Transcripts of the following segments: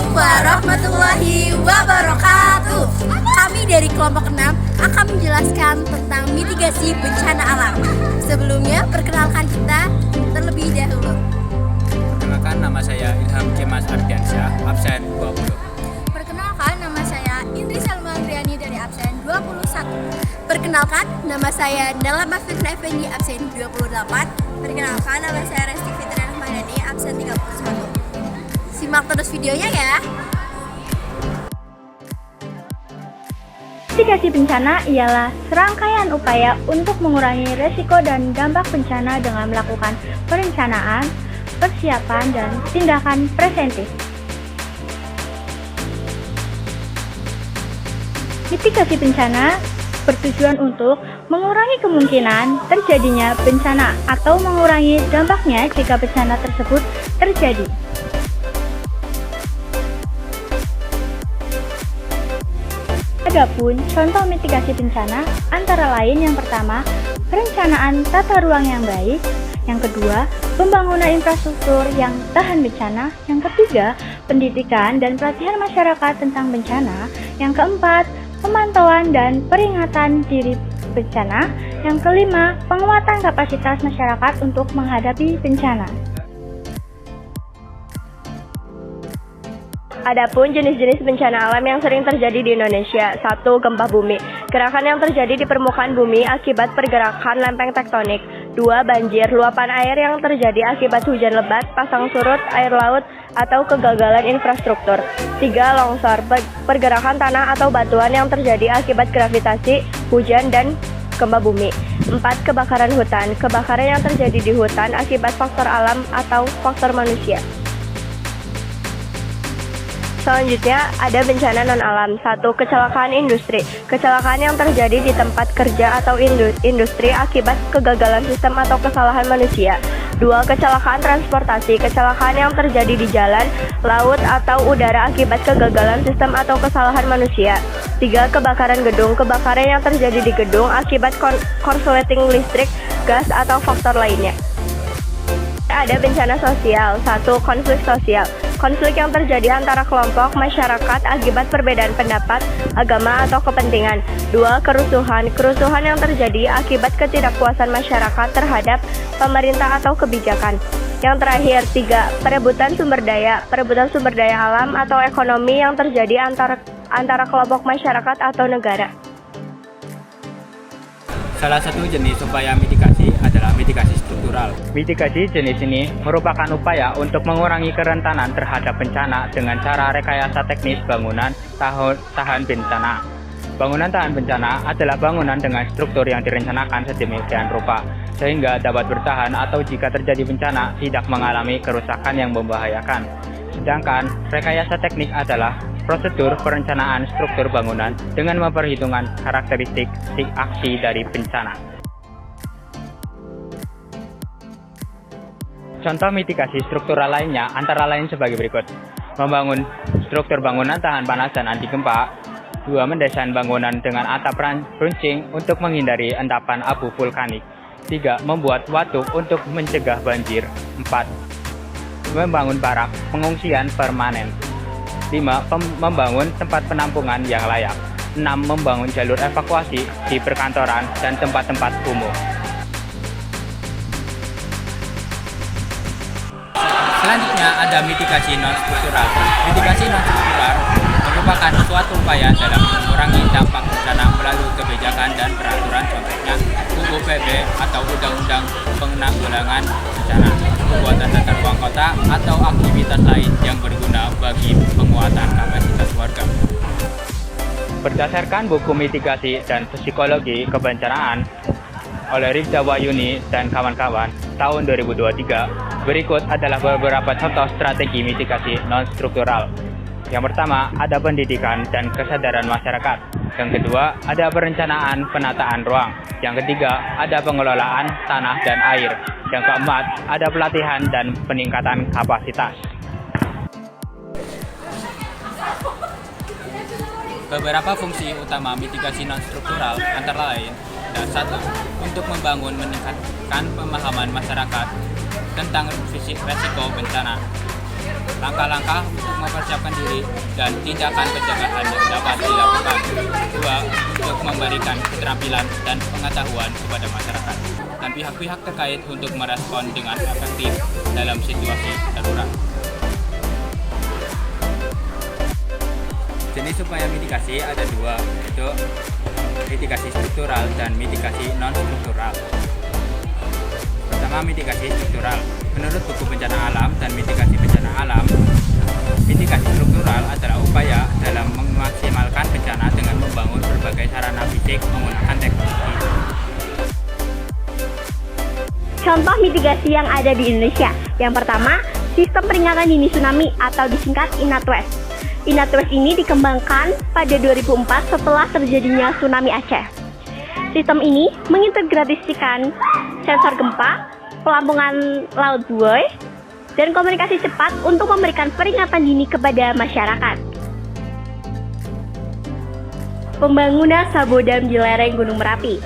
Assalamualaikum warahmatullahi wabarakatuh. Kami dari kelompok 6 akan menjelaskan tentang mitigasi bencana alam. Sebelumnya, perkenalkan kita terlebih dahulu. Perkenalkan, nama saya Ilham Kemas Ardiansyah, absen 20. Perkenalkan, nama saya Indri Salma Andriani dari absen 21. Perkenalkan, nama saya Nala Fitri Effendi, absen 28. Perkenalkan, nama saya Resti Fitri Rahmadani, absen 31. Simak terus videonya ya. Mitigasi bencana ialah serangkaian upaya untuk mengurangi resiko dan dampak bencana dengan melakukan perencanaan, persiapan, dan tindakan preventif. Mitigasi bencana bertujuan untuk mengurangi kemungkinan terjadinya bencana atau mengurangi dampaknya jika bencana tersebut terjadi. Adapun contoh mitigasi bencana antara lain yang pertama, perencanaan tata ruang yang baik, yang kedua, pembangunan infrastruktur yang tahan bencana, yang ketiga, pendidikan dan pelatihan masyarakat tentang bencana, yang keempat, pemantauan dan peringatan dini bencana, yang kelima, penguatan kapasitas masyarakat untuk menghadapi bencana. Adapun jenis-jenis bencana alam yang sering terjadi di Indonesia. 1. Gempa bumi. Gerakan yang terjadi di permukaan bumi akibat pergerakan lempeng tektonik. 2. Banjir. Luapan air yang terjadi akibat hujan lebat, pasang surut, air laut, atau kegagalan infrastruktur. 3. Longsor. Pergerakan tanah atau batuan yang terjadi akibat gravitasi, hujan, dan gempa bumi. 4. Kebakaran hutan. Kebakaran yang terjadi di hutan akibat faktor alam atau faktor manusia. Selanjutnya, ada bencana non-alam. 1. Kecelakaan industri. Kecelakaan yang terjadi di tempat kerja atau industri akibat kegagalan sistem atau kesalahan manusia. 2. Kecelakaan transportasi. Kecelakaan yang terjadi di jalan, laut, atau udara akibat kegagalan sistem atau kesalahan manusia. 3. Kebakaran gedung. Kebakaran yang terjadi di gedung akibat korsleting listrik, gas, atau faktor lainnya. Ada bencana sosial. 1. Konflik sosial. Konflik yang terjadi antara kelompok masyarakat akibat perbedaan pendapat, agama, atau kepentingan. 2. Kerusuhan. Kerusuhan yang terjadi akibat ketidakpuasan masyarakat terhadap pemerintah atau kebijakan. Yang terakhir, 3. Perebutan sumber daya. Perebutan sumber daya alam atau ekonomi yang terjadi antara kelompok masyarakat atau negara. Salah satu jenis upaya mitigasi adalah mitigasi struktural. Mitigasi jenis ini merupakan upaya untuk mengurangi kerentanan terhadap bencana dengan cara rekayasa teknis bangunan tahan bencana. Bangunan tahan bencana adalah bangunan dengan struktur yang direncanakan sedemikian rupa, sehingga dapat bertahan atau jika terjadi bencana tidak mengalami kerusakan yang membahayakan. Sedangkan rekayasa teknik adalah prosedur perencanaan struktur bangunan dengan memperhitungkan karakteristik aksi dari bencana. Contoh mitigasi struktural lainnya antara lain sebagai berikut. Membangun struktur bangunan tahan panas dan anti gempa. 2. Mendesain bangunan dengan atap runcing untuk menghindari endapan abu vulkanik. 3. Membuat waduk untuk mencegah banjir. 4. Membangun barak pengungsian permanen. 5. Membangun tempat penampungan yang layak. 6. Membangun jalur evakuasi di perkantoran dan tempat-tempat umum. Selanjutnya ada mitigasi non-struktural. Mitigasi non-struktural merupakan suatu upaya dalam mengurangi dampak bencana melalui kebijakan dan peraturan, contohnya UU PB atau Undang-Undang Penanggulangan Bencana, pembuatan tata ruang kota, atau aktivitas lain yang berguna bagi penguatan kapasitas warga. Berdasarkan buku mitigasi dan psikologi kebencanaan oleh Rifda Wayuni dan kawan-kawan tahun 2023, berikut adalah beberapa contoh strategi mitigasi non-struktural. Yang pertama, ada pendidikan dan kesadaran masyarakat. Yang kedua, ada perencanaan penataan ruang. Yang ketiga, ada pengelolaan tanah dan air. Yang keempat, ada pelatihan dan peningkatan kapasitas. Beberapa fungsi utama mitigasi non-struktural antara lain dan 1. Untuk meningkatkan pemahaman masyarakat tentang risiko bencana. Langkah-langkah untuk mempersiapkan diri dan tindakan pencegahan yang dapat dilakukan. 2. Untuk memberikan keterampilan dan pengetahuan kepada masyarakat dan pihak-pihak terkait untuk merespon dengan efektif dalam situasi darurat. Jenis upaya mitigasi ada dua, yaitu mitigasi struktural dan mitigasi non-struktural. Pertama, mitigasi struktural. Menurut buku bencana alam dan mitigasi bencana alam, mitigasi struktural adalah upaya dalam memaksimalkan bencana dengan membangun berbagai sarana fisik menggunakan teknologi. Contoh mitigasi yang ada di Indonesia. Yang pertama, sistem peringatan dini tsunami atau disingkat INATWES. INATWES ini dikembangkan pada 2004 setelah terjadinya tsunami Aceh. Sistem ini mengintegrasikan sensor gempa, pelampungan laut buoy, dan komunikasi cepat untuk memberikan peringatan dini kepada masyarakat. Pembangunan sabodam di lereng Gunung Merapi.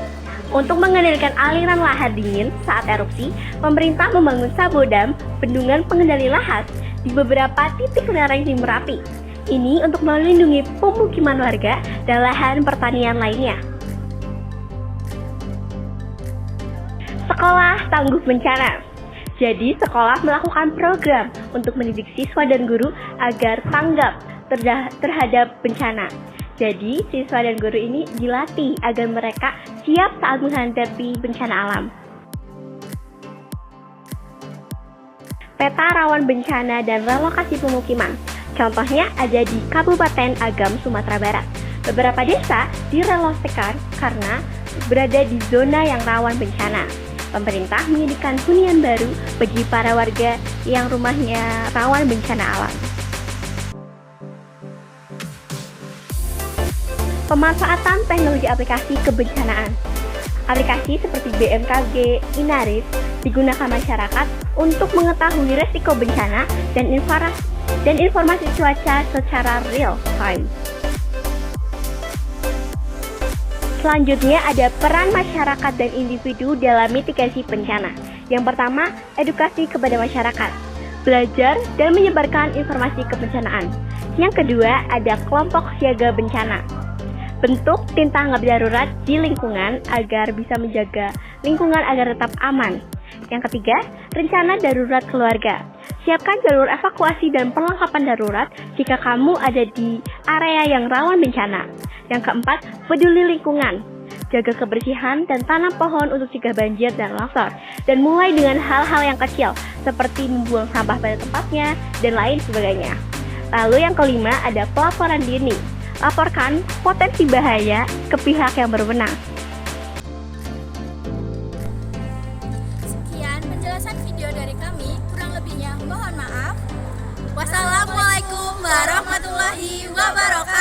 Untuk mengendalikan aliran lahar dingin saat erupsi, pemerintah membangun sabodam, bendungan pengendali lahar, di beberapa titik lereng di Merapi. Ini untuk melindungi pemukiman warga dan lahan pertanian lainnya. Sekolah tangguh bencana. Jadi, sekolah melakukan program untuk mendidik siswa dan guru agar tanggap terhadap bencana. Jadi, siswa dan guru ini dilatih agar mereka siap saat menghadapi bencana alam. Peta rawan bencana dan relokasi pemukiman. Contohnya ada di Kabupaten Agam, Sumatera Barat. Beberapa desa direlokasikan karena berada di zona yang rawan bencana. Pemerintah menyediakan hunian baru bagi para warga yang rumahnya rawan bencana alam. Pemanfaatan teknologi aplikasi kebencanaan. Aplikasi seperti BMKG, Inaris digunakan masyarakat untuk mengetahui resiko bencana dan informasi cuaca secara real time. Selanjutnya ada peran masyarakat dan individu dalam mitigasi bencana. Yang pertama, edukasi kepada masyarakat, belajar dan menyebarkan informasi kebencanaan. Yang kedua, ada kelompok siaga bencana. Bentuk tim tanggap darurat di lingkungan agar bisa menjaga lingkungan agar tetap aman. Yang ketiga, rencana darurat keluarga. Siapkan jalur evakuasi dan perlengkapan darurat jika kamu ada di area yang rawan bencana. Yang keempat, peduli lingkungan. Jaga kebersihan dan tanam pohon untuk cegah banjir dan longsor. Dan mulai dengan hal-hal yang kecil seperti membuang sampah pada tempatnya dan lain sebagainya. Lalu yang kelima ada pelaporan dini. Laporkan potensi bahaya ke pihak yang berwenang. Sekian penjelasan video dari kami, kurang lebihnya mohon maaf. Wassalamualaikum warahmatullahi wabarakatuh.